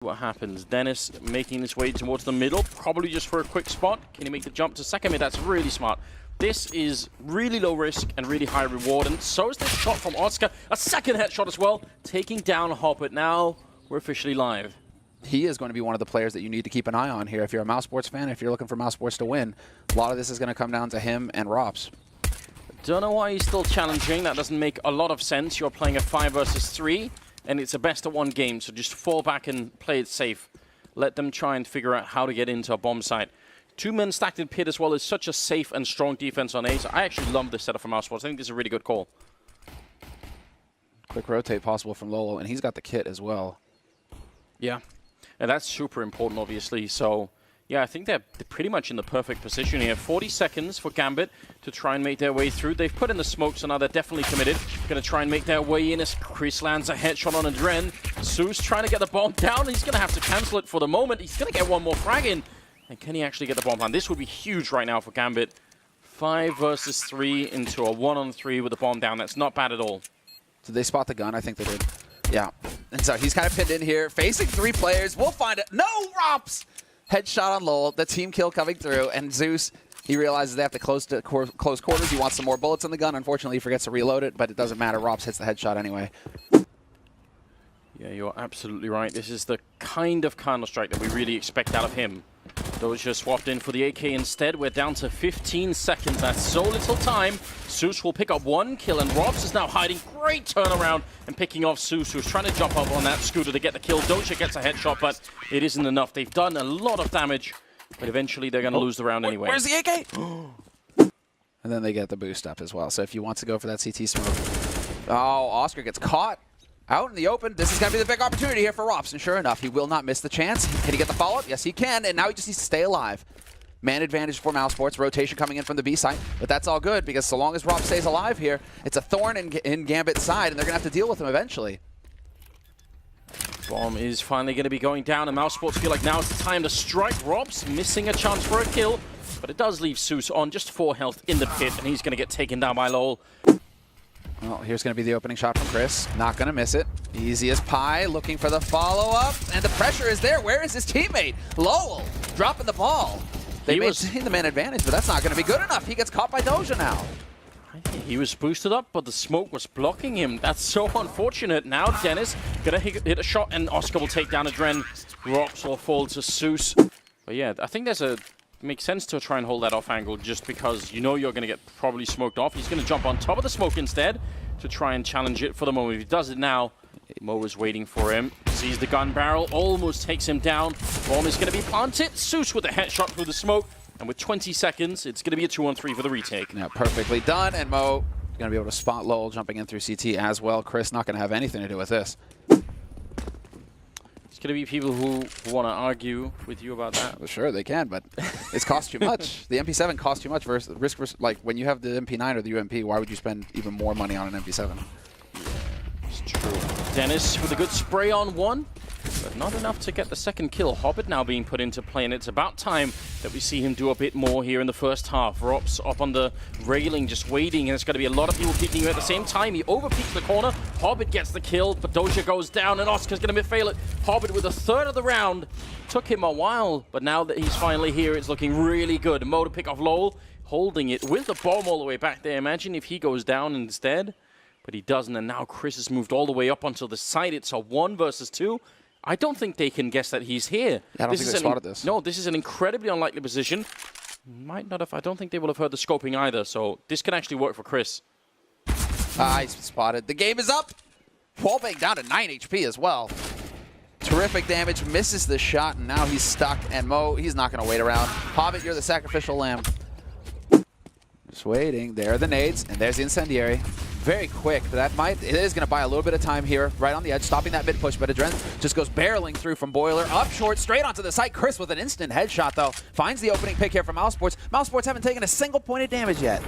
What happens? Dennis making his way towards the middle, probably just for a quick spot. Can he make the jump to second mid? That's really smart. This is really low risk and really high reward, and so is this shot from Oscar. A second headshot as well, taking down Hobbit. Now we're officially live. He is going to be one of the players that you need to keep an eye on here. If you're a Mousesports fan, if you're looking for Mousesports to win, a lot of this is going to come down to him and Rops. Don't know why he's still challenging. That doesn't make a lot of sense. You're playing a 5 versus 3, and it's a best-of-1 game, so just fall back and play it safe. Let them try and figure out how to get into a bomb site. 2 men stacked in pit as well is such a safe and strong defense on A, so I actually love this setup from Mousesports. I think this is a really good call. Quick rotate possible from Lolo, and he's got the kit as well. Yeah, and that's super important, obviously. So, yeah, I think they're pretty much in the perfect position here. 40 seconds for Gambit to try and make their way through. They've put in the smoke, so now they're definitely committed. Going to try and make their way in as Chris lands a headshot on Adren. Zeus trying to get the bomb down. He's going to have to cancel it for the moment. He's going to get one more frag in. And can he actually get the bomb down? This would be huge right now for Gambit. 5 versus 3 into a 1-on-3 with the bomb down. That's not bad at all. Did they spot the gun? I think they did. Yeah. And so he's kind of pinned in here, facing 3 players. We'll find it. No, Rops! Headshot on Lowell. The team kill coming through. And Zeus, he realizes they have to close quarters. He wants some more bullets in the gun. Unfortunately, he forgets to reload it, but it doesn't matter. Rops hits the headshot anyway. Yeah, you're absolutely right. This is the kind of Counter-Strike that we really expect out of him. Doja swapped in for the AK instead. We're down to 15 seconds. That's so little time. Zeus will pick up 1 kill, and Robs is now hiding. Great turnaround and picking off Zeus, who's trying to jump up on that scooter to get the kill. Doja gets a headshot, but it isn't enough. They've done a lot of damage, but eventually they're going to lose the round anyway. Where's the AK? And then they get the boost up as well. So if you want to go for that CT smoke. Oh, Oscar gets caught. Out in the open, this is going to be the big opportunity here for Rops, and sure enough, he will not miss the chance. Can he get the follow-up? Yes, he can, and now he just needs to stay alive. Man advantage for Mousesports, rotation coming in from the B site, but that's all good, because so long as Rops stays alive here, it's a thorn in Gambit's side, and they're going to have to deal with him eventually. Bomb is finally going to be going down, and Mousesports feel like now is the time to strike. Robs missing a chance for a kill, but it does leave Zeus on just 4 health in the pit, and he's going to get taken down by Lowell. Well, here's going to be the opening shot from Chris. Not going to miss it. Easy as pie, looking for the follow-up. And the pressure is there. Where is his teammate? Lowell dropping the ball. They maintain the man advantage, but that's not going to be good enough. He gets caught by Doja now. He was boosted up, but the smoke was blocking him. That's so unfortunate. Now Dennis going to hit a shot, and Oscar will take down Adren. Rops will fall to Zeus. But yeah, I think there's a... makes sense to try and hold that off angle just because you know you're going to get probably smoked off. He's going to jump on top of the smoke instead to try and challenge it for the moment. If he does it now, Mo is waiting for him. Sees the gun barrel, almost takes him down. Bomb is going to be planted. Zeus with a headshot through the smoke. And with 20 seconds, it's going to be a 2-on-3 for the retake. Yeah, perfectly done. And Mo is going to be able to spot Lowell jumping in through CT as well. Chris not going to have anything to do with this. It's going to be people who want to argue with you about that. Well, sure, they can, but it's cost too much. The MP7 costs too much versus risk. Like when you have the MP9 or the UMP, why would you spend even more money on an MP7? Yeah, it's true. Dennis with a good spray on 1, but not enough to get the second kill. Hobbit now being put into play, and it's about time that we see him do a bit more here in the first half. Rops up on the railing, just waiting, and it's going to be a lot of people peeking him at the same time. He overpeaks the corner. Hobbit gets the kill, but Doja goes down, and Oscar's going to fail it. Hobbit with a third of the round. Took him a while, but now that he's finally here, it's looking really good. Mo to pick off Lowell, holding it with the bomb all the way back there. Imagine if he goes down instead, but he doesn't, and now Chris has moved all the way up onto the side. It's a 1 versus 2. I don't think they can guess that he's here. Yeah, I don't think they spotted this. No, this is an incredibly unlikely position. Might not have. I don't think they will have heard the scoping either. So this can actually work for Chris. He's spotted. The game is up. Wallbang down to 9 HP as well. Terrific damage. Misses the shot, and now he's stuck. And Mo, he's not going to wait around. Hobbit, you're the sacrificial lamb. Just waiting. There are the nades, and there's the incendiary. Very quick, but it is going to buy a little bit of time here, right on the edge, stopping that mid push, but Adren just goes barreling through from Boiler, up short, straight onto the site. Chris with an instant headshot, though, finds the opening pick here from Mousesports. Mousesports haven't taken a single point of damage yet.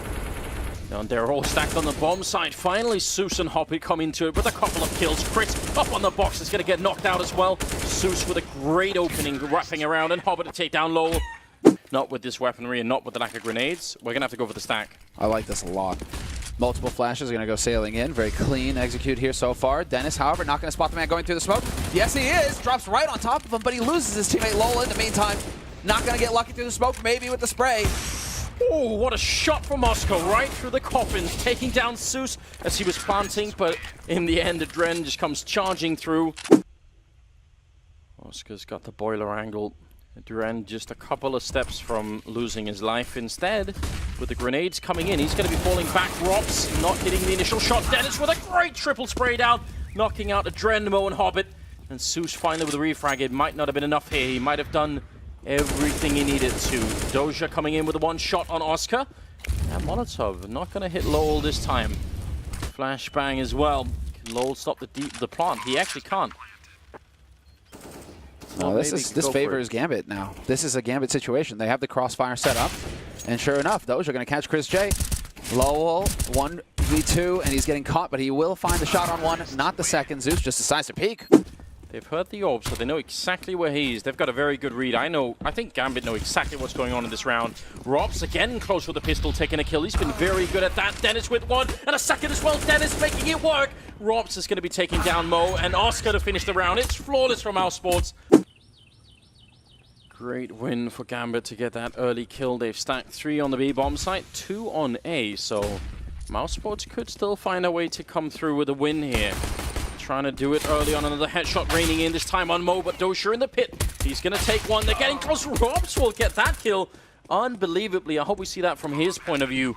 And they're all stacked on the bomb side. Finally, Zeus and Hoppy come into it with a couple of kills. Chris up on the box is going to get knocked out as well. Zeus with a great opening, wrapping around, and Hobbit to take down Lowell. Not with this weaponry and not with the lack of grenades. We're going to have to go for the stack. I like this a lot. Multiple flashes are going to go sailing in. Very clean execute here so far. Dennis, however, not going to spot the man going through the smoke. Yes, he is. Drops right on top of him, but he loses his teammate Lola in the meantime. Not going to get lucky through the smoke, maybe with the spray. Oh, what a shot from Oscar, right through the coffins, taking down Zeus as he was planting, but in the end, Adren just comes charging through. Oscar's got the boiler angle. Adren just a couple of steps from losing his life. Instead, with the grenades coming in, he's going to be falling back. Rops not hitting the initial shot. Dennis with a great triple spray down, knocking out Adren, Mo, and Hobbit. And Zeus finally with a refrag. It might not have been enough here. He might have done everything he needed to. Doja coming in with a one shot on Oscar. And Molotov not going to hit Lowell this time. Flashbang as well. Can Lowell stop the plant? He actually can't. No, this favors Gambit now. This is a Gambit situation. They have the crossfire set up. And sure enough, Doja are going to catch Chris J. Lowell, 1v2, and he's getting caught, but he will find the shot on one, not the second. Zeus just decides to peek. They've heard the orb, so they know exactly where he is. They've got a very good read. I think Gambit know exactly what's going on in this round. Robs again close with the pistol, taking a kill. He's been very good at that. Dennis with one, and a second as well. Dennis making it work. Robs is going to be taking down Mo, and Oscar to finish the round. It's flawless from Mousesports. Great win for Gambit to get that early kill. They've stacked 3 on the B bomb site, 2 on A, so Mousesports could still find a way to come through with a win here. Trying to do it early on, another headshot raining in, this time on Mo, but Doja in the pit. He's going to take one. They're getting close. Robs will get that kill. Unbelievably, I hope we see that from his point of view.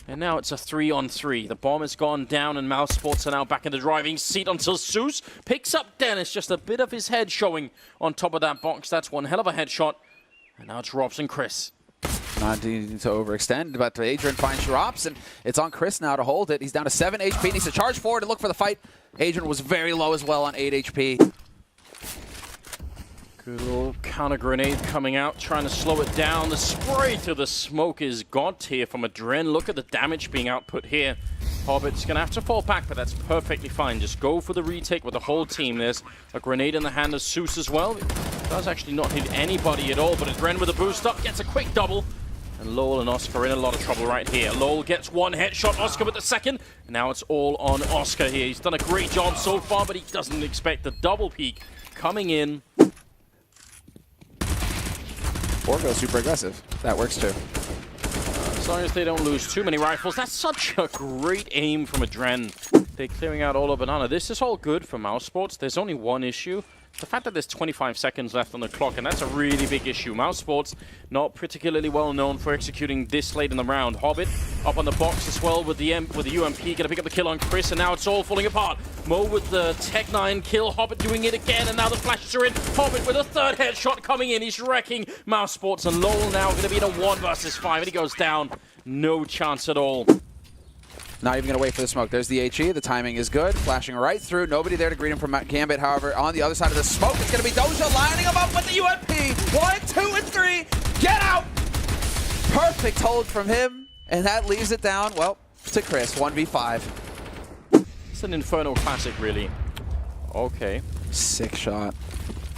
And now it's a 3-on-3. The bomb has gone down, and Mousesports are now back in the driving seat until Zeus picks up Dennis. Just a bit of his head showing on top of that box. That's one hell of a headshot. And now it's Robs and Chris. Not needing to overextend, but Adrian finds Drops, and it's on Chris now to hold it. He's down to 7 HP, needs to charge forward and look for the fight. Adrian was very low as well on 8 HP. Good little counter grenade coming out, trying to slow it down. The spray through the smoke is god tier from Adren. Look at the damage being output here. Hobbit's going to have to fall back, but that's perfectly fine. Just go for the retake with the whole team. There's a grenade in the hand of Zeus as well. It does actually not hit anybody at all, but Adren with a boost up gets a quick double. And Lowell and Oscar are in a lot of trouble right here. Lowell gets one headshot, Oscar with the second. Now it's all on Oscar here. He's done a great job so far, but he doesn't expect the double peak coming in. Or go super aggressive. That works too. As long as they don't lose too many rifles. That's such a great aim from Adren. They're clearing out all of Banana. This is all good for Mousesports. There's only one issue. The fact that there's 25 seconds left on the clock, and that's a really big issue. Mousesports, not particularly well known for executing this late in the round. Hobbit up on the box as well with the UMP, gonna pick up the kill on Chris, and now it's all falling apart. Mo with the Tech 9 kill, Hobbit doing it again, and now the flashes are in. Hobbit with a third headshot coming in. He's wrecking Mousesports, and Lowell now gonna be in a 1 versus 5, and he goes down. No chance at all. Not even going to wait for the smoke. There's the HE. The timing is good. Flashing right through. Nobody there to greet him from Gambit. However, on the other side of the smoke, it's going to be Doja lining him up with the UMP. 1, 2, and 3. Get out! Perfect hold from him. And that leaves it down, well, to Chris. 1v5. It's an Inferno classic, really. Okay. 6 shot.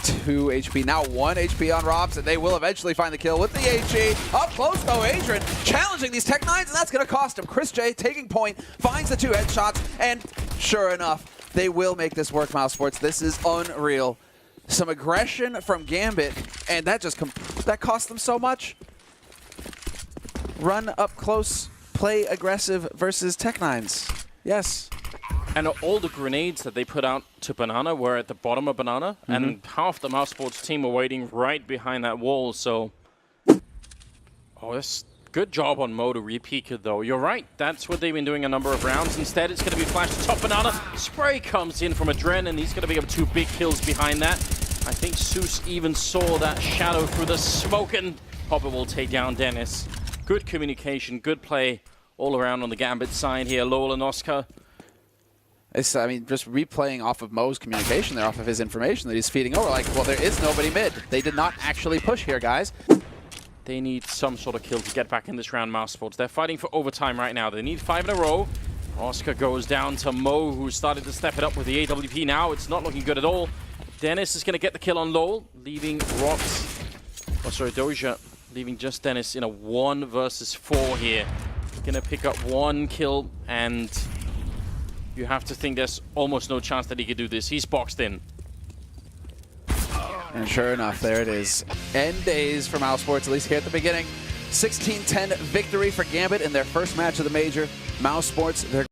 2 HP, now 1 HP on Robs, and they will eventually find the kill with the HE. Up close though, Adrian challenging these Tech 9s, and that's going to cost him. Chris J taking point, finds the 2 headshots, and sure enough, they will make this work, Mousesports. This is unreal. Some aggression from Gambit, and that just that cost them so much. Run up close, play aggressive versus Tech 9s. Yes. And all the grenades that they put out to Banana were at the bottom of Banana, and half the Mousesports team were waiting right behind that wall, so... Oh, that's good job on Mo to re-peek it, though. You're right, that's what they've been doing a number of rounds. Instead, it's going to be flash to top Banana. Spray comes in from Adren, and he's going to pick up 2 big kills behind that. I think Zeus even saw that shadow through the smoke, and Hopper will take down Dennis. Good communication, good play all around on the Gambit side here. Lowell and Oscar. It's, I mean, just replaying off of Mo's communication there, off of his information that he's feeding over. Like, well, there is nobody mid. They did not actually push here, guys. They need some sort of kill to get back in this round, Mousesports. They're fighting for overtime right now. They need 5 in a row. Oscar goes down to Mo, who started to step it up with the AWP now. It's not looking good at all. Dennis is going to get the kill on Lowell, leaving Doja, leaving just Dennis in a 1 versus 4 here. gonna pick up 1 kill, and you have to think there's almost no chance that he could do this. He's boxed in. And sure enough, there it is. End days for Mousesports, at least here at the beginning. 16-10 victory for Gambit in their first match of the major. Mousesports, they're